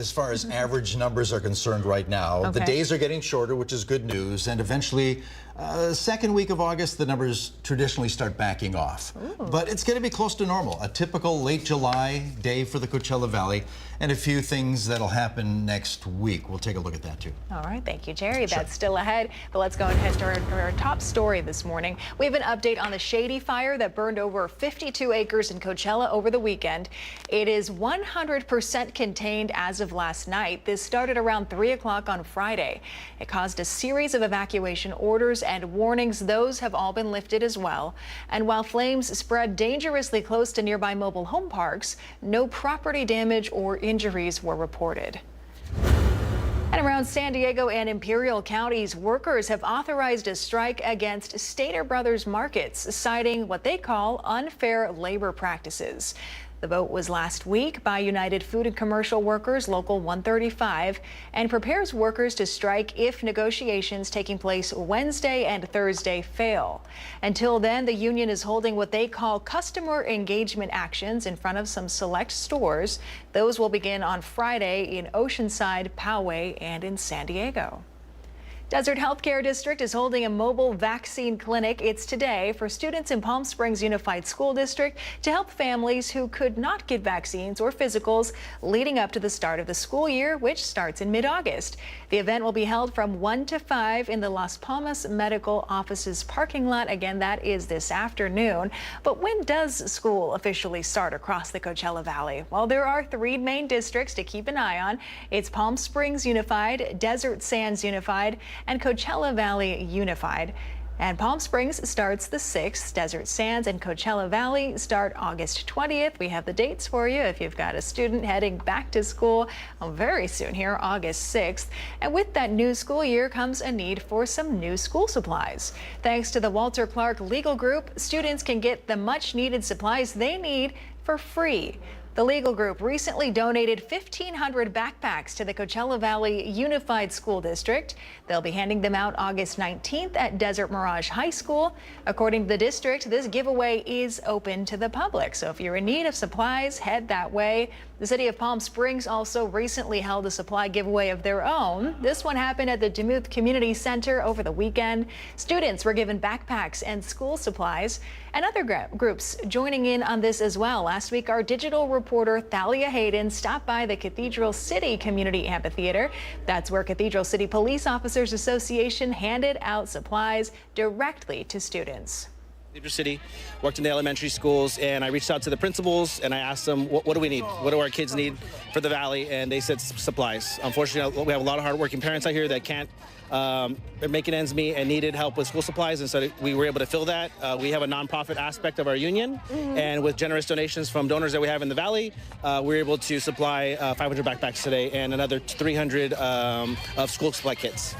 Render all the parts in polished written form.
As far as average numbers are concerned right now, the days are getting shorter, which is good news, and eventually, second week of August, the numbers traditionally start backing off. But it's going to be close to normal, a typical late July day for the Coachella Valley, and a few things that'll happen next week. We'll take a look at that too. All right, thank you, Jerry. That's still ahead, but let's go ahead to our top story this morning. We have an update on the Shady Fire that burned over 52 acres in Coachella over the weekend. It is 100% contained as of last night. This started around 3 o'clock on Friday. It caused a series of evacuation orders and warnings. Those have all been lifted as well. And while flames spread dangerously close to nearby mobile home parks, no property damage or injuries were reported. And around San Diego and Imperial counties, workers have authorized a strike against Stater Brothers markets, citing what they call unfair labor practices. The vote was last week by United Food and Commercial Workers Local 135 and prepares workers to strike if negotiations taking place Wednesday and Thursday fail. Until then, the union is holding what they call customer engagement actions in front of some select stores. Those will begin on Friday in Oceanside, Poway, and in San Diego. Desert Healthcare District is holding a mobile vaccine clinic. It's today for students in Palm Springs Unified School District to help families who could not get vaccines or physicals leading up to the start of the school year, which starts in mid-August. The event will be held from 1 to 5 in the Las Palmas Medical Office's parking lot. Again, that is this afternoon. But when does school officially start across the Coachella Valley? Well, there are 3 main districts to keep an eye on. It's Palm Springs Unified, Desert Sands Unified, and Coachella Valley Unified. And Palm Springs starts the 6th. Desert Sands and Coachella Valley start August 20th. We have the dates for you if you've got a student heading back to school very soon here, August 6th. And with that new school year comes a need for some new school supplies. Thanks to the Walter Clark Legal Group, students can get the much needed supplies they need for free. The legal group recently donated 1,500 backpacks to the Coachella Valley Unified School District. They'll be handing them out August 19th at Desert Mirage High School. According to the district, this giveaway is open to the public. So if you're in need of supplies, head that way. The city of Palm Springs also recently held a supply giveaway of their own. This one happened at the Demuth Community Center over the weekend. Students were given backpacks and school supplies, and other groups joining in on this as well. Last week, our digital reporter Thalia Hayden stopped by the Cathedral City Community Amphitheater. That's where Cathedral City Police Officers Association handed out supplies directly to students. Cathedral City, worked in the elementary schools, and I reached out to the principals and I asked them, what do we need? What do our kids need for the Valley? And they said supplies. Unfortunately, we have a lot of hardworking parents out here that can't, they're making ends meet and needed help with school supplies, and so we were able to fill that. We have a nonprofit aspect of our union, and with generous donations from donors that we have in the Valley, we're able to supply 500 backpacks today and another 300 of school supply kits.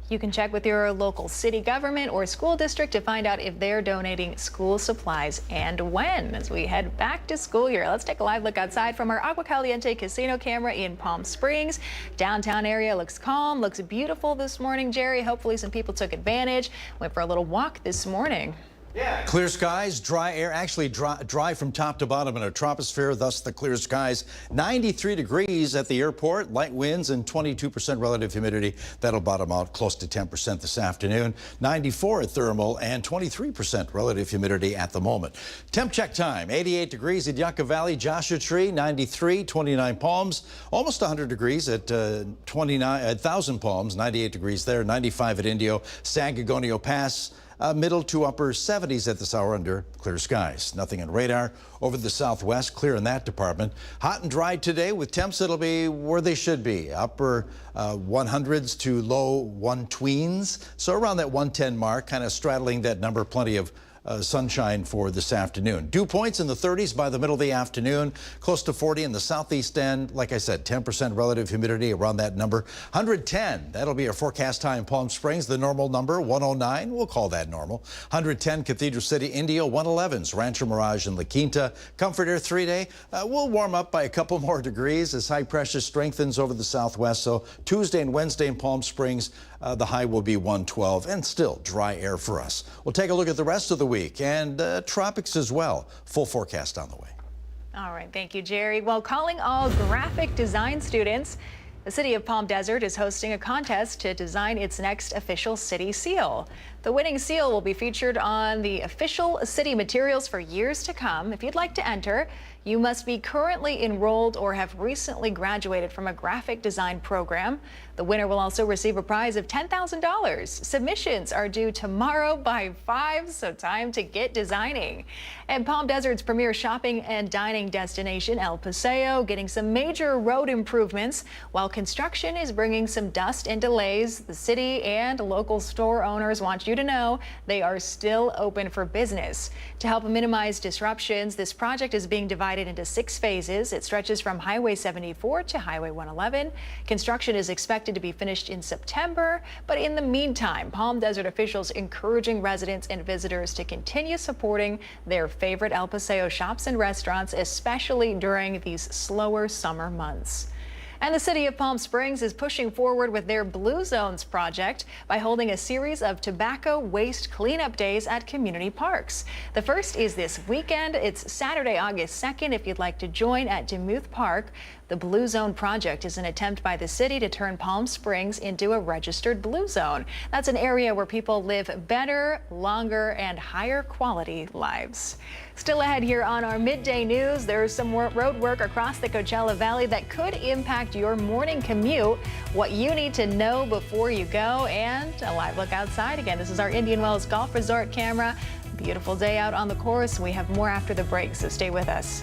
You can check with your local city government or school district to find out if they're donating school supplies and when, as we head back to school year. Let's take a live look outside from our Agua Caliente casino camera in Palm Springs. Downtown area looks calm, looks beautiful this morning, Jerry. Hopefully some people took advantage, went for a little walk this morning. Yeah. Clear skies, dry air, actually dry from top to bottom in a troposphere, thus the clear skies. 93 degrees at the airport, light winds and 22% relative humidity. That'll bottom out close to 10% this afternoon. 94 at Thermal and 23% relative humidity at the moment. Temp check time, 88 degrees at Yucca Valley, Joshua Tree, 93, 29 Palms, almost 100 degrees at 1,000 Palms, 98 degrees there, 95 at Indio, San Gorgonio Pass. Middle to upper 70s at this hour under clear skies. Nothing in radar over the southwest, clear in that department. Hot and dry today with temps that'll be where they should be. Upper 100s to low 120s. So around that 110 mark, kind of straddling that number. Plenty of sunshine for this afternoon. Dew points in the 30s by the middle of the afternoon, close to 40 in the southeast end. Like I said, 10% relative humidity around that number. 110, that'll be our forecast high in Palm Springs. The normal number, 109, we'll call that normal. 110, Cathedral City, Indio, 111s, Rancho Mirage and La Quinta. Comfort Air 3-day, we'll warm up by a couple more degrees as high pressure strengthens over the southwest. So Tuesday and Wednesday in Palm Springs, the high will be 112 and still dry air for us. We'll take a look at the rest of the week and tropics as well. Full forecast on the way. All right, thank you, Jerry. Well, calling all graphic design students, the city of Palm Desert is hosting a contest to design its next official city seal. The winning seal will be featured on the official city materials for years to come. If you'd like to enter, you must be currently enrolled or have recently graduated from a graphic design program. The winner will also receive a prize of $10,000. Submissions are due tomorrow by 5, so time to get designing. And Palm Desert's premier shopping and dining destination, El Paseo, getting some major road improvements. While construction is bringing some dust and delays, the city and local store owners want you to know they are still open for business. To help minimize disruptions, this project is being divided into 6 phases. It stretches from Highway 74 to Highway 111. Construction is expected to be finished in September, but in the meantime, Palm Desert officials encouraging residents and visitors to continue supporting their favorite El Paseo shops and restaurants, especially during these slower summer months. And the city of Palm Springs is pushing forward with their Blue Zones project by holding a series of tobacco waste cleanup days at community parks. The first is this weekend. It's Saturday, August 2nd. If you'd like to join at Demuth Park, the Blue Zone project is an attempt by the city to turn Palm Springs into a registered blue zone. That's an area where people live better, longer, and higher quality lives. Still ahead here on our midday news, there's some road work across the Coachella Valley that could impact your morning commute, what you need to know before you go, and a live look outside. Again, this is our Indian Wells Golf Resort camera. Beautiful day out on the course. We have more after the break, so stay with us.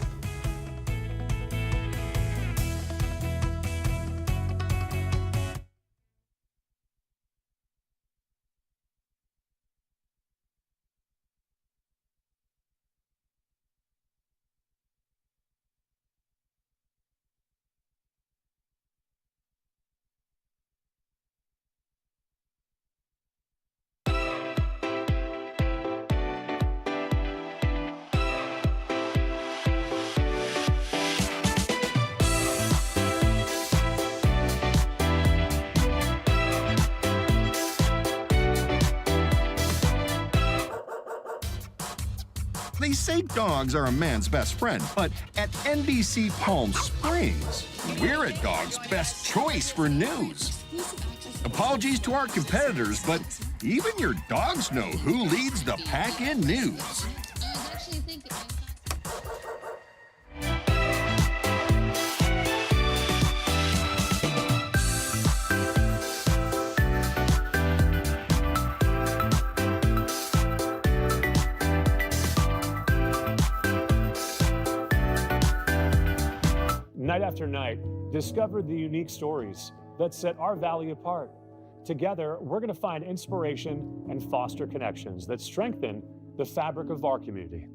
They say dogs are a man's best friend, but at NBC Palm Springs, we're a dog's best choice for news. Apologies to our competitors, but even your dogs know who leads the pack in news. Night after night, discover the unique stories that set our valley apart. Together, we're going to find inspiration and foster connections that strengthen the fabric of our community.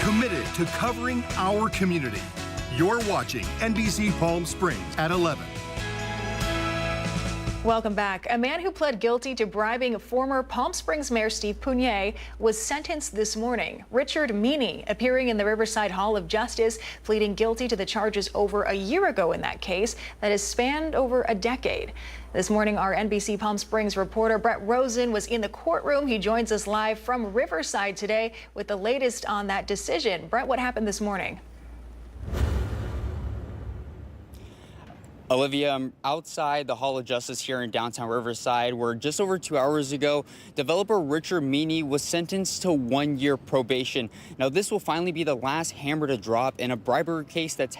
Committed to covering our community. You're watching NBC Palm Springs at 11. Welcome back. A man who pled guilty to bribing former Palm Springs Mayor Steve Pugnier was sentenced this morning. Richard Meaney, appearing in the Riverside Hall of Justice, pleading guilty to the charges over a year ago in that case that has spanned over a decade. This morning, our NBC Palm Springs reporter Brett Rosen was in the courtroom. He joins us live from Riverside today with the latest on that decision. Brett, what happened this morning? Olivia, I'm outside the Hall of Justice here in downtown Riverside, where just over 2 hours ago, developer Richard Meaney was sentenced to 1-year probation. Now, this will finally be the last hammer to drop in a bribery case that's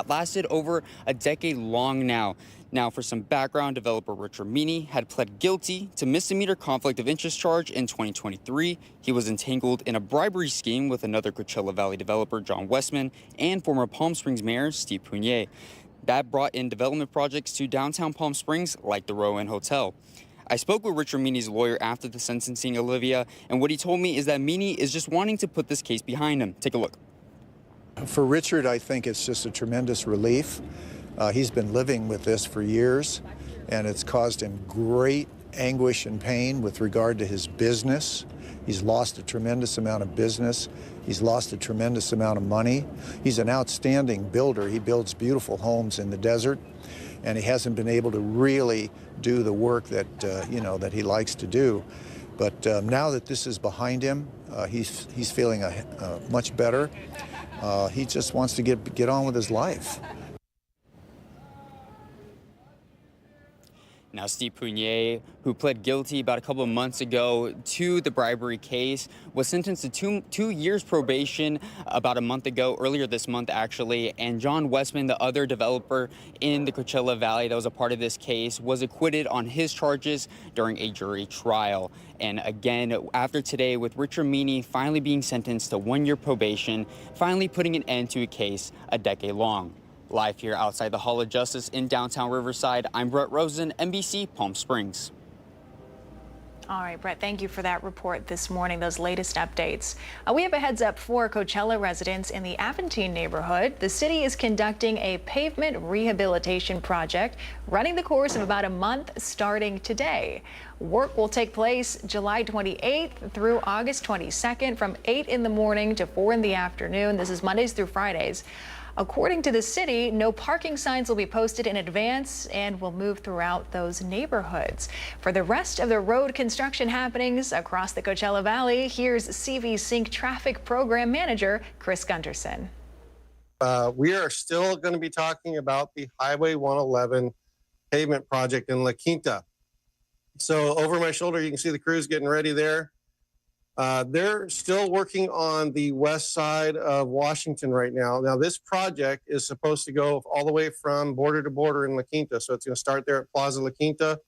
lasted over a decade long now. Now, for some background, developer Richard Meaney had pled guilty to misdemeanor conflict of interest charge in 2023. He was entangled in a bribery scheme with another Coachella Valley developer, John Westman, and former Palm Springs Mayor Steve Pugnier. That brought in development projects to downtown Palm Springs like the Rowan Hotel. I spoke with Richard Meaney's lawyer after the sentencing, Olivia, and what he told me is that Meaney is just wanting to put this case behind him. Take a look. For Richard, I think it's just a tremendous relief. He's been living with this for years, and it's caused him great anguish and pain with regard to his business. He's lost a tremendous amount of business. He's lost a tremendous amount of money. He's an outstanding builder. He builds beautiful homes in the desert, and he hasn't been able to really do the work that, that he likes to do. But now that this is behind him, he's feeling much better. He just wants to get on with his life. Now, Steve Pugnier, who pled guilty about a couple of months ago to the bribery case, was sentenced to two years probation about a month ago, earlier this month, actually. And John Westman, the other developer in the Coachella Valley that was a part of this case, was acquitted on his charges during a jury trial. And again, after today, with Richard Meaney finally being sentenced to 1 year probation, finally putting an end to a case a decade long. Live here outside the Hall of Justice in downtown Riverside, I'm Brett Rosen, NBC Palm Springs. All right, Brett, thank you for that report this morning, those latest updates. We have a heads up for Coachella residents in the Aventine neighborhood. The city is conducting a pavement rehabilitation project running the course of about a month starting today. Work will take place July 28th through August 22nd from 8 in the morning to 4 in the afternoon. This is Mondays through Fridays. According to the city, no parking signs will be posted in advance and will move throughout those neighborhoods. For the rest of the road construction happenings across the Coachella Valley, here's CV Sync Traffic Program Manager Chris Gunderson. We are still going to be talking about the Highway 111 pavement project in La Quinta. So over my shoulder, you can see the crews getting ready there. They're still working on the west side of Washington right now. Now, this project is supposed to go all the way from border to border in La Quinta. So it's going to start there at Plaza La Quinta,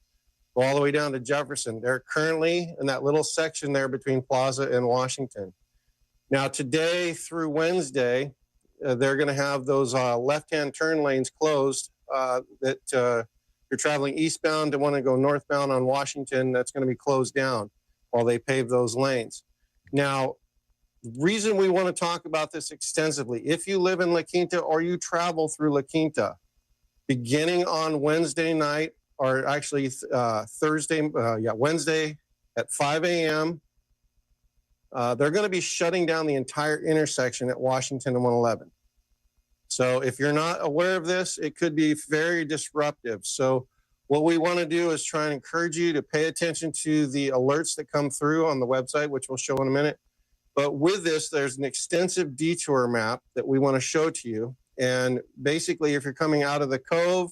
go all the way down to Jefferson. They're currently in that little section there between Plaza and Washington. Now, today through Wednesday, they're going to have those left-hand turn lanes closed that you're traveling eastbound to want to go northbound on Washington. That's going to be closed down while they pave those lanes. Now, the reason we want to talk about this extensively, if you live in La Quinta or you travel through La Quinta, beginning on Wednesday night, or actually Wednesday at 5 a.m., they're going to be shutting down the entire intersection at Washington and 111. So if you're not aware of this, it could be very disruptive. So what we want to do is try and encourage you to pay attention to the alerts that come through on the website, which we'll show in a minute. But with this, there's an extensive detour map that we want to show to you. And basically, if you're coming out of the Cove,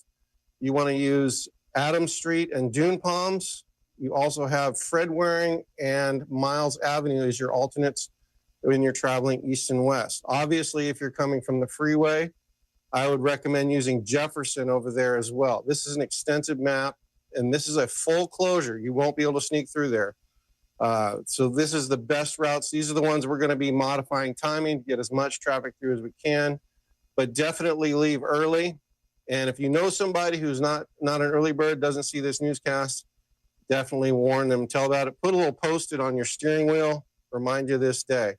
you want to use Adams Street and Dune Palms. You also have Fred Waring and Miles Avenue as your alternates when you're traveling east and west. Obviously, if you're coming from the freeway, I would recommend using Jefferson over there as well. This is an extensive map, and this is a full closure. You won't be able to sneak through there. So this is the best routes. These are the ones we're going to be modifying timing to get as much traffic through as we can, but definitely leave early. And if you know somebody who's not an early bird, doesn't see this newscast, definitely warn them, tell about it. Put a little Post-it on your steering wheel, remind you this day.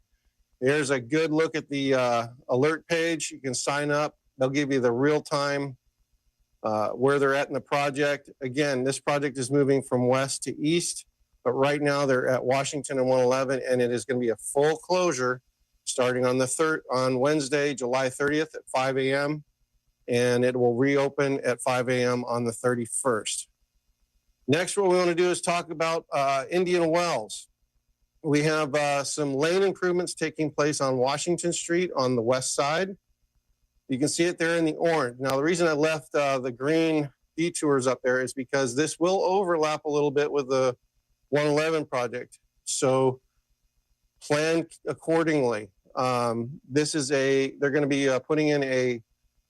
Here's a good look at the alert page. You can sign up. They'll give you the real time where they're at in the project. Again, this project is moving from west to east, but right now they're at Washington and 111, and it is going to be a full closure starting on Wednesday, July 30th at 5 a.m., and it will reopen at 5 a.m. on the 31st. Next, what we want to do is talk about Indian Wells. We have some lane improvements taking place on Washington Street on the west side. You can see it there in the orange. Now, the reason I left the green detours up there is because this will overlap a little bit with the 111 project. So plan accordingly. They're going to be putting in a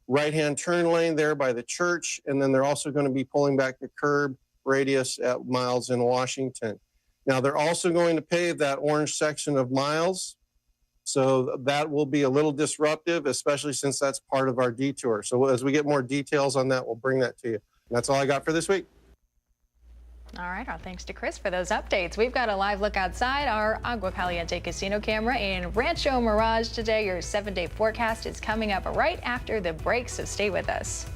right-hand turn lane there by the church, and then they're also going to be pulling back the curb radius at Miles in Washington. Now, they're also going to pave that orange section of Miles. So that will be a little disruptive, especially since that's part of our detour. So as we get more details on that, we'll bring that to you. And that's all I got for this week. All right, our thanks to Chris for those updates. We've got a live look outside our Agua Caliente casino camera in Rancho Mirage today. Your 7-day forecast is coming up right after the break, so stay with us.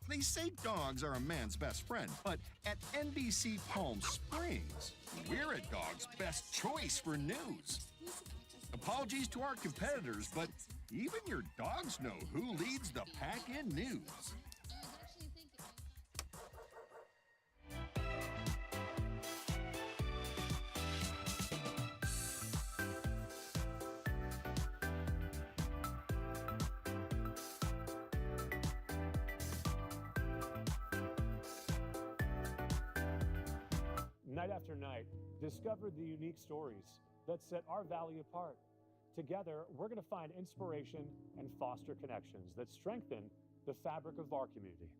They say dogs are a man's best friend, but at NBC Palm Springs, we're a dog's best choice for news. Apologies to our competitors, but even your dogs know who leads the pack in news. Night after night, discover the unique stories that set our valley apart. Together, we're going to find inspiration and foster connections that strengthen the fabric of our community.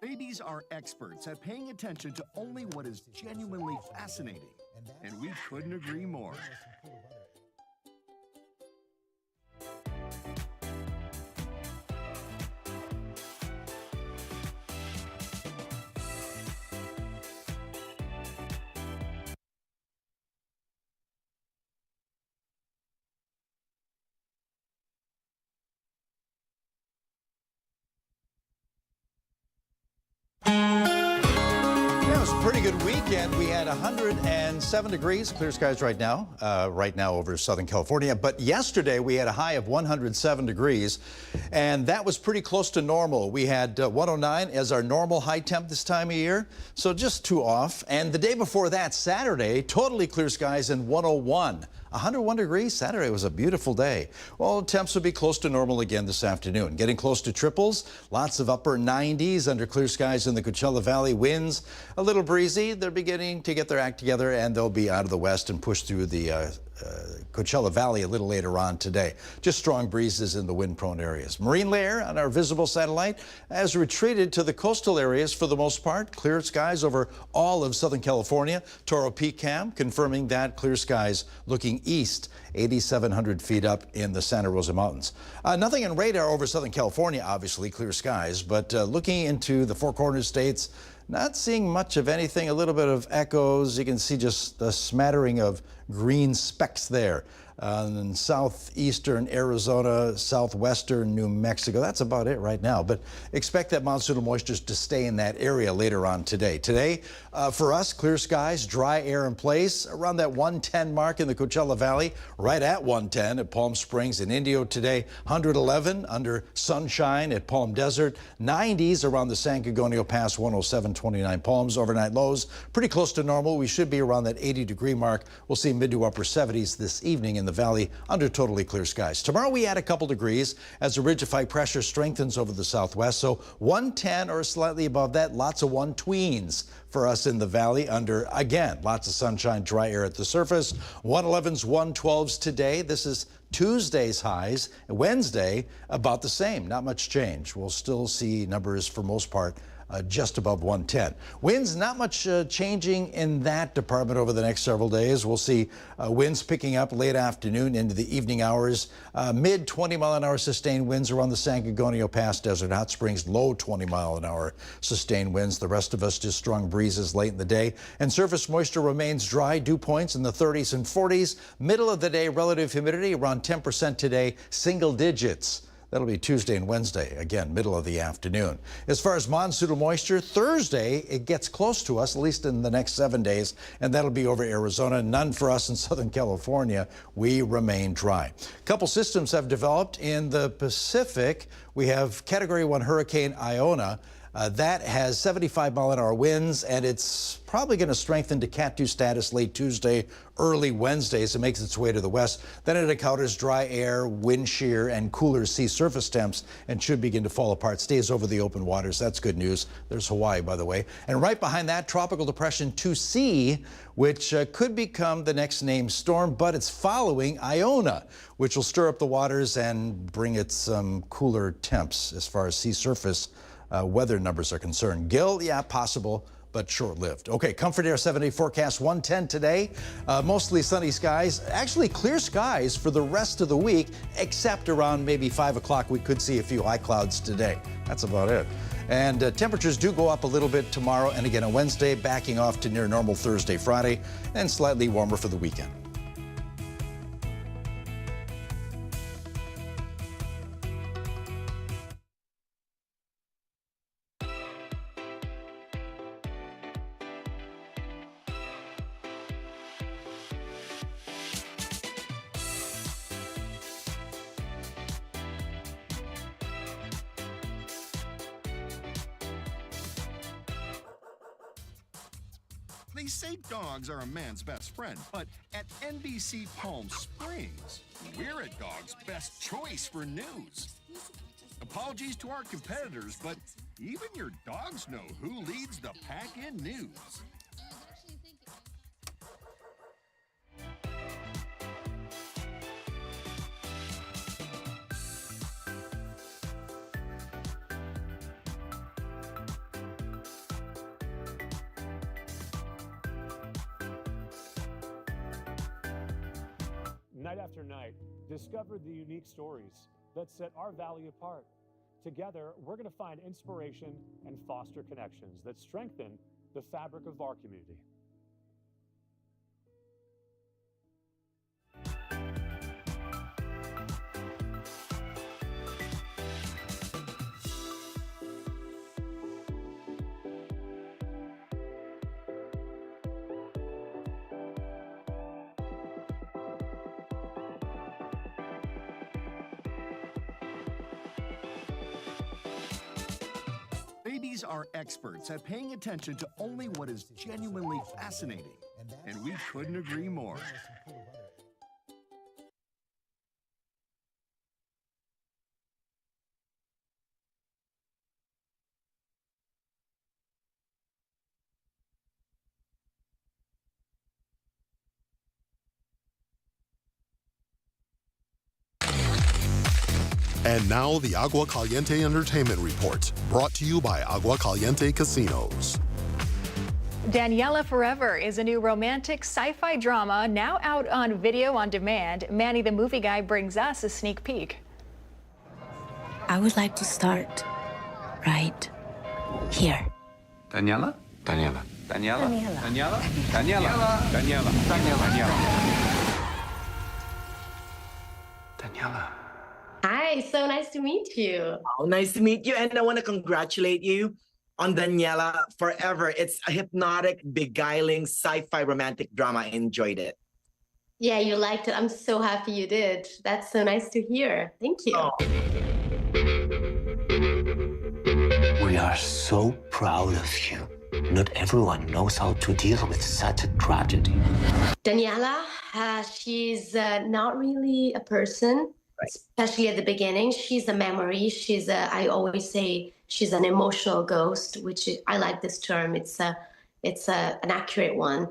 Babies are experts at paying attention to only what is genuinely fascinating, and we couldn't agree more. Pretty good weekend. We had 107 degrees, clear skies right now over Southern California. But yesterday we had a high of 107 degrees, and that was pretty close to normal. We had 109 as our normal high temp this time of year, so just 2 off. And the day before that, Saturday, totally clear skies and 101. 101 degrees. Saturday was a beautiful day. Well, temps will be close to normal again this afternoon. Getting close to triples. Lots of upper 90s under clear skies in the Coachella Valley. Winds a little breezy. They're beginning to get their act together, and they'll be out of the west and push through the Coachella Valley a little later on today. Just strong breezes in the wind-prone areas. Marine layer on our visible satellite has retreated to the coastal areas for the most part. Clear skies over all of Southern California. Toro Peak Cam confirming that clear skies looking east, 8,700 feet up in the Santa Rosa Mountains. Nothing in radar over Southern California, obviously clear skies, but looking into the Four Corners states, not seeing much of anything. A little bit of echoes. You can see just a smattering of green specks there. In southeastern Arizona, southwestern New Mexico. That's about it right now. But expect that monsoonal moisture to stay in that area later on today. Today, for us, clear skies, dry air in place around that 110 mark in the Coachella Valley, right at 110 at Palm Springs and Indio today. 111 under sunshine at Palm Desert. 90s around the San Gorgonio Pass, 107, 29 Palms. Overnight lows pretty close to normal. We should be around that 80-degree mark. We'll see mid to upper 70s this evening in the valley under totally clear skies. Tomorrow we add a couple degrees as the ridge of high pressure strengthens over the southwest. So 110 or slightly above that. Lots of 120s for us in the valley under, again, lots of sunshine, dry air at the surface. 111s, 112s today. This is Tuesday's highs. Wednesday, about the same. Not much change. We'll still see numbers for most part just above 110. Winds, not much changing in that department over the next several days. We'll see winds picking up late afternoon into the evening hours. Mid 20-mile-an-hour sustained winds around the San Gorgonio Pass, Desert Hot Springs. Low 20-mile-an-hour sustained winds. The rest of us just strong breezes late in the day. And surface moisture remains dry. Dew points in the 30s and 40s. Middle of the day, relative humidity around 10% today. Single digits That'll be Tuesday and Wednesday, again, middle of the afternoon. As far as monsoonal moisture, Thursday, it gets close to us, at least in the next 7 days, and that'll be over Arizona. None for us in Southern California. We remain dry. A couple systems have developed in the Pacific. We have Category 1 Hurricane Iona. That has 75-mile-an-hour winds, and it's probably going to strengthen to Cat 2 status late Tuesday, early Wednesday as it makes its way to the west. Then it encounters dry air, wind shear, and cooler sea surface temps and should begin to fall apart. Stays over the open waters. That's good news. There's Hawaii, by the way. And right behind that, Tropical Depression 2C, which could become the next named storm, but it's following Iona, which will stir up the waters and bring it some cooler temps as far as sea surface weather numbers are concerned. Gil, yeah, possible, but short-lived. Okay, Comfort Air 7-day forecast, 110 today. Mostly sunny skies. Actually, clear skies for the rest of the week, except around maybe 5 o'clock. We could see a few high clouds today. That's about it. And temperatures do go up a little bit tomorrow and again on Wednesday, backing off to near normal Thursday, Friday, and slightly warmer for the weekend. They say dogs are a man's best friend, but at NBC Palm Springs, we're a dog's best choice for news. Apologies to our competitors, but even your dogs know who leads the pack in news. Night after night, discover the unique stories that set our valley apart. Together, we're going to find inspiration and foster connections that strengthen the fabric of our community. Babies are experts at paying attention to only what is genuinely fascinating, and we couldn't agree more. And now the Agua Caliente Entertainment Report, brought to you by Agua Caliente Casinos. Daniela Forever is a new romantic sci-fi drama now out on video on demand. Manny the movie guy brings us a sneak peek. I would like to start right here. Daniela? Daniela. Daniela? Daniela? Daniela? Daniela? Daniela? Daniela. Hi, so nice to meet you. Oh, nice to meet you. And I want to congratulate you on Daniela Forever. It's a hypnotic, beguiling, sci-fi romantic drama. I enjoyed it. Yeah, you liked it. I'm so happy you did. That's so nice to hear. Thank you. Oh. We are so proud of you. Not everyone knows how to deal with such a tragedy. Daniela, she's not really a person. Especially at the beginning, she's a memory. I always say she's an emotional ghost, which I like this term. It's an accurate one.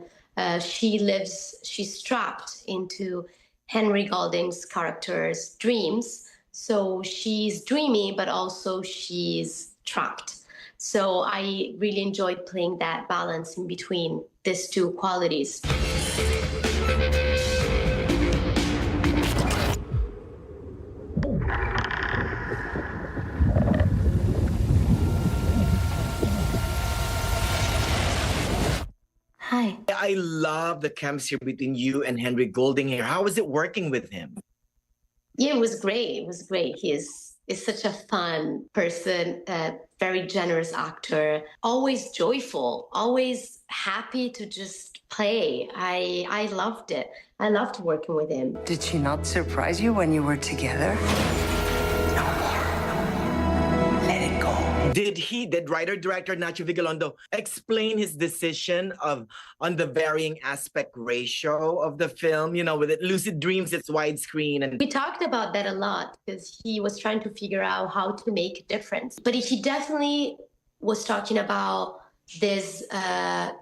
She's trapped into Henry Golding's character's dreams. So she's dreamy, but also she's trapped. So I really enjoyed playing that balance in between these two qualities. Hi. I love the chemistry between you and Henry Golding here. How was it working with him? Yeah, it was great. It was great. is such a fun person, a very generous actor, always joyful, always happy to just play. I loved it. I loved working with him. Did she not surprise you when you were together? Did writer-director Nacho Vigalondo explain his decision on the varying aspect ratio of the film? You know, with it lucid dreams, it's widescreen. And we talked about that a lot because he was trying to figure out how to make a difference. But he definitely was talking about this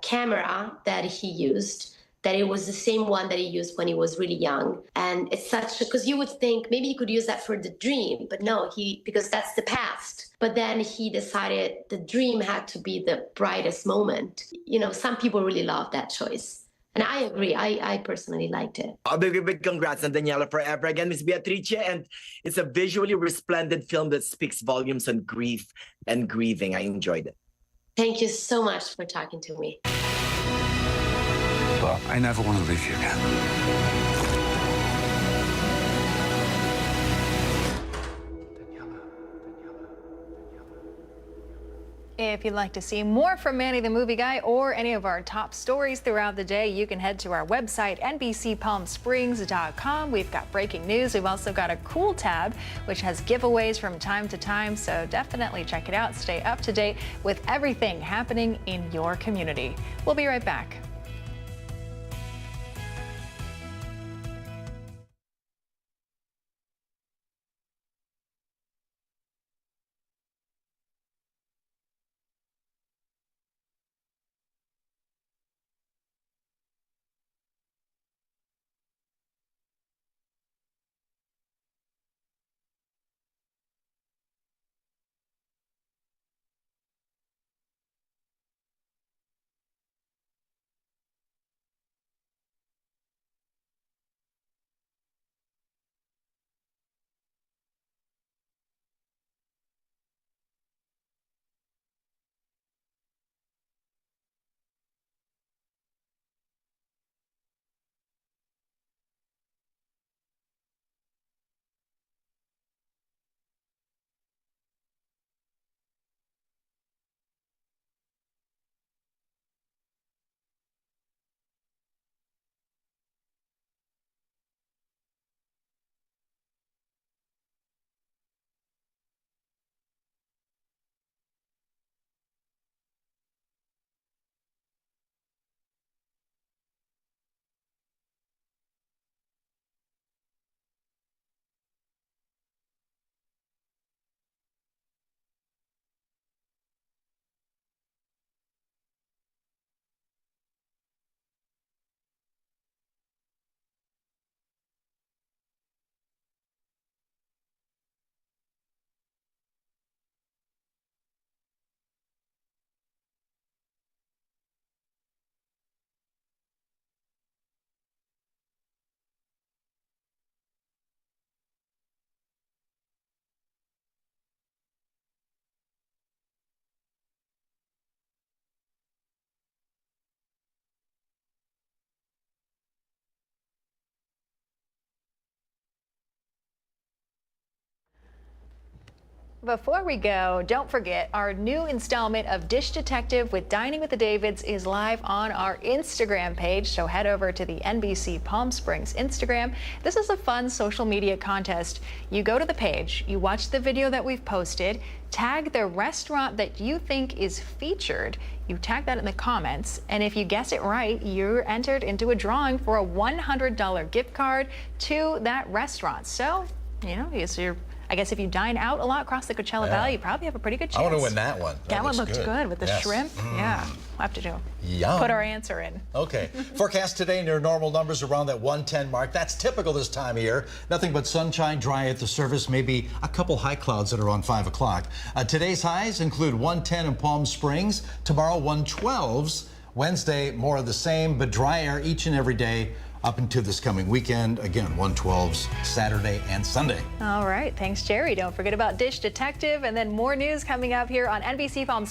camera that he used, that it was the same one that he used when he was really young. And it's such, because you would think maybe he could use that for the dream, but no, because that's the past. But then he decided the dream had to be the brightest moment. You know, some people really love that choice. And I agree. I personally liked it. A big congrats on Daniela Forever. Again, Miss Beatrice. And it's a visually resplendent film that speaks volumes on grief and grieving. I enjoyed it. Thank you so much for talking to me. But I never want to leave you again. If you'd like to see more from Manny the Movie Guy or any of our top stories throughout the day, you can head to our website, NBCPalmSprings.com. We've got breaking news. We've also got a cool tab, which has giveaways from time to time. So definitely check it out. Stay up to date with everything happening in your community. We'll be right back. Before we go, don't forget our new installment of Dish Detective with Dining with the Davids is live on our Instagram page, so head over to the NBC Palm Springs Instagram. This is a fun social media contest. You go to the page, you watch the video that we've posted, tag the restaurant that you think is featured, you tag that in the comments, and if you guess it right, you're entered into a drawing for a $100 gift card to that restaurant. So, you know, I guess if you dine out a lot across the Coachella Valley, you probably have a pretty good chance. I want to win that one. That one looked good with the shrimp. Yeah, we'll have to put our answer in. Okay. Forecast today near normal numbers around that 110 mark. That's typical this time of year. Nothing but sunshine, dry at the surface, maybe a couple high clouds that are on 5 o'clock. Today's highs include 110 in Palm Springs. Tomorrow, 112s. Wednesday, more of the same, but dry air each and every day up into this coming weekend. Again, 112s Saturday and Sunday. All right. Thanks, Jerry. Don't forget about Dish Detective and then more news coming up here on NBC Palm